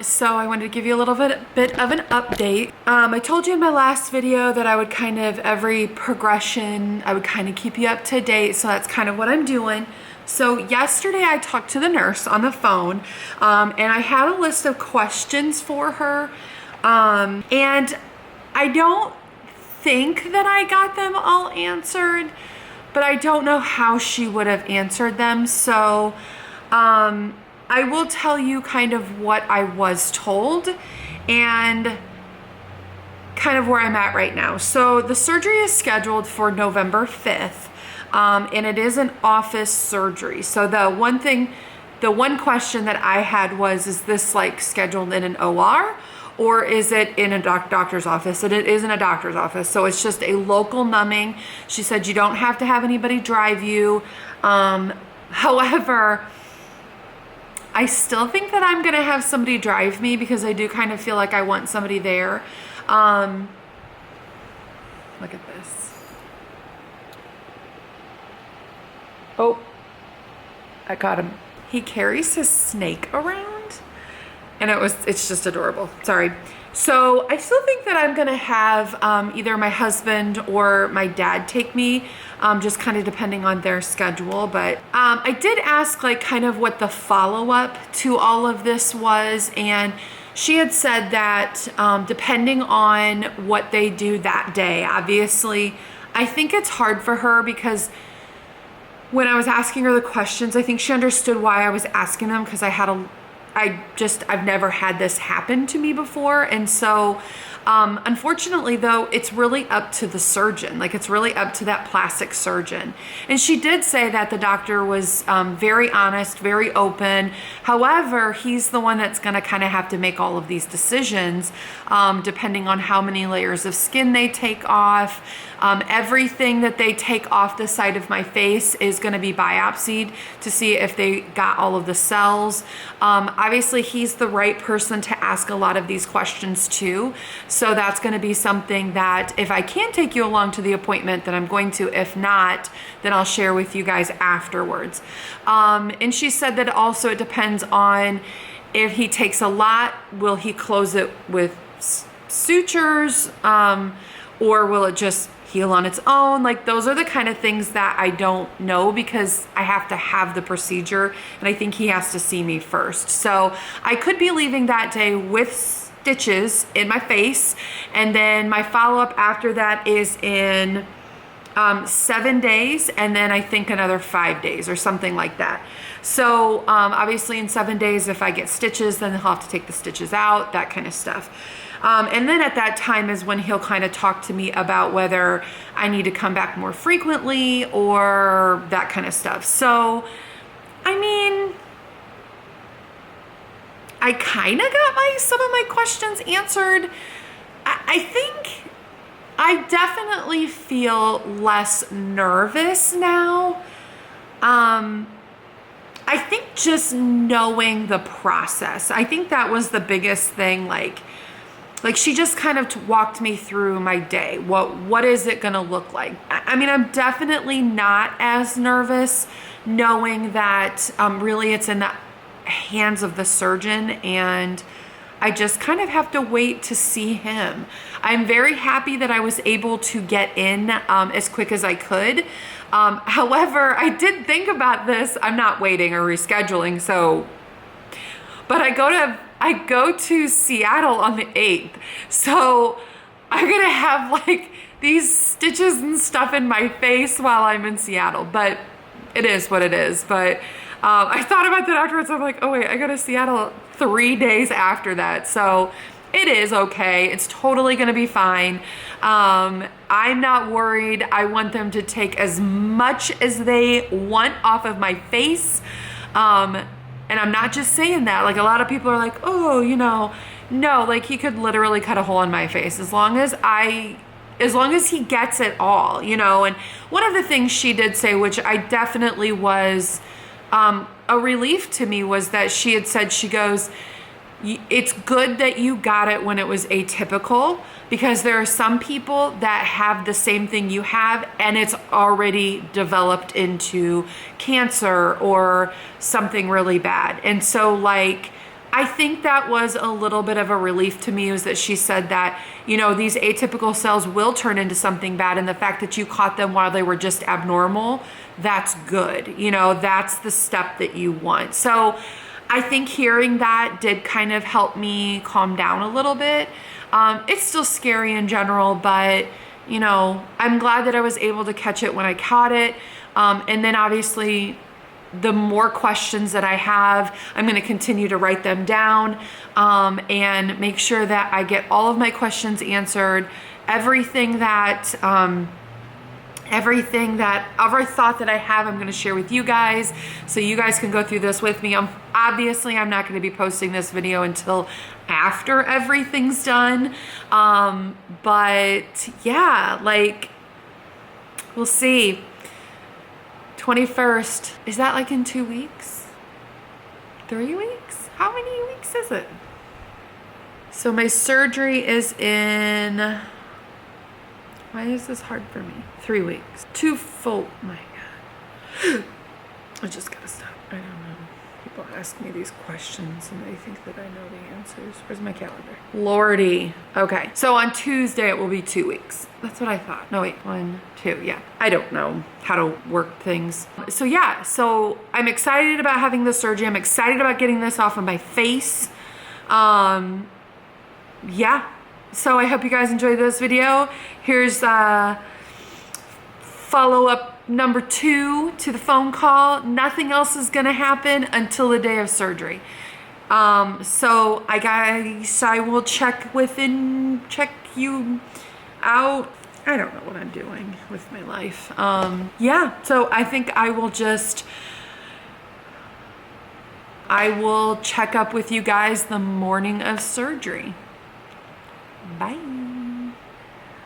So I wanted to give you a little bit of an update. I told you in my last video that I would kind of, every progression, I would kind of keep you up to date. So that's kind of what I'm doing. So yesterday I talked to the nurse on the phone, and I had a list of questions for her. And I don't think that I got them all answered, but I don't know how she would have answered them. So, I will tell you kind of what I was told and kind of where I'm at right now. So the surgery is scheduled for November 5th, and it is an office surgery. So the one question that I had was, is this like scheduled in an OR or is it in a doctor's office? And it is in a doctor's office. So it's just a local numbing. She said you don't have to have anybody drive you. However, I still think that I'm gonna have somebody drive me because I do kind of feel like I want somebody there. Look at this. Oh, I caught him. He carries his snake around and it's just adorable. Sorry. So I still think that I'm gonna have either my husband or my dad take me, just kind of depending on their schedule. But I did ask like kind of what the follow-up to all of this was, and she had said that depending on what they do that day, obviously, I think it's hard for her because when I was asking her the questions, I think she understood why I was asking them, because I've never had this happen to me before. And so, unfortunately though, it's really up to the surgeon. Like it's really up to that plastic surgeon. And she did say that the doctor was very honest, very open. However, he's the one that's gonna kind of have to make all of these decisions, depending on how many layers of skin they take off. Everything that they take off the side of my face is gonna be biopsied to see if they got all of the cells. Obviously, he's the right person to ask a lot of these questions too. So that's gonna be something that if I can take you along to the appointment, then I'm going to. If not, then I'll share with you guys afterwards. And she said that also it depends on if he takes a lot, will he close it with sutures, or will it just heal on its own? Like those are the kind of things that I don't know because I have to have the procedure and I think he has to see me first. So I could be leaving that day with stitches in my face, and then my follow-up after that is in 7 days, and then I think another 5 days or something like that. So obviously in 7 days, if I get stitches, then he'll have to take the stitches out, that kind of stuff. And then at that time is when he'll kind of talk to me about whether I need to come back more frequently or that kind of stuff. So, I mean, I kind of got some of my questions answered. I think I definitely feel less nervous now. I think just knowing the process, I think that was the biggest thing. Like she just kind of walked me through my day. What is it gonna look like? I mean, I'm definitely not as nervous knowing that really it's in the hands of the surgeon, and I just kind of have to wait to see him. I'm very happy that I was able to get in as quick as I could. However, I did think about this. I'm not waiting or rescheduling, so, but I go to Seattle on the 8th. So I'm gonna have like these stitches and stuff in my face while I'm in Seattle, but it is what it is. But I thought about that afterwards. I'm like, oh wait, I go to Seattle 3 days after that. So it is okay. It's totally gonna be fine. I'm not worried. I want them to take as much as they want off of my face. And I'm not just saying that. Like a lot of people are like, oh, you know, no, like he could literally cut a hole in my face as long as he gets it all, you know. And one of the things she did say, which I definitely was a relief to me, was that she had said, she goes, it's good that you got it when it was atypical, because there are some people that have the same thing you have and it's already developed into cancer or something really bad. And so like I think that was a little bit of a relief to me, was that she said that, you know, these atypical cells will turn into something bad, and the fact that you caught them while they were just abnormal, that's good. You know, that's the step that you want. So I think hearing that did kind of help me calm down a little bit. It's still scary in general, but you know, I'm glad that I was able to catch it when I caught it. And then obviously the more questions that I have, I'm going to continue to write them down, and make sure that I get all of my questions answered. Everything that every thought that I have, I'm going to share with you guys, so you guys can go through this with me. Obviously I'm not going to be posting this video until after everything's done. But yeah, like, we'll see. 21st, is that like in 2 weeks? 3 weeks? How many weeks is it? So my surgery is in, why is this hard for me? 3 weeks. 2 full, my God. I just gotta stop. I don't know. People ask me these questions and they think that I know the answers. Where's my calendar? Lordy. Okay, so on Tuesday it will be 2 weeks. That's what I thought. No, wait, 1, 2, yeah. I don't know how to work things. So yeah, so I'm excited about having the surgery. I'm excited about getting this off of my face. Yeah. So I hope you guys enjoyed this video. Here's follow-up number 2 to the phone call. Nothing else is gonna happen until the day of surgery. So I guess I will check you out. I don't know what I'm doing with my life. Yeah, so I think I will check up with you guys the morning of surgery. Bye.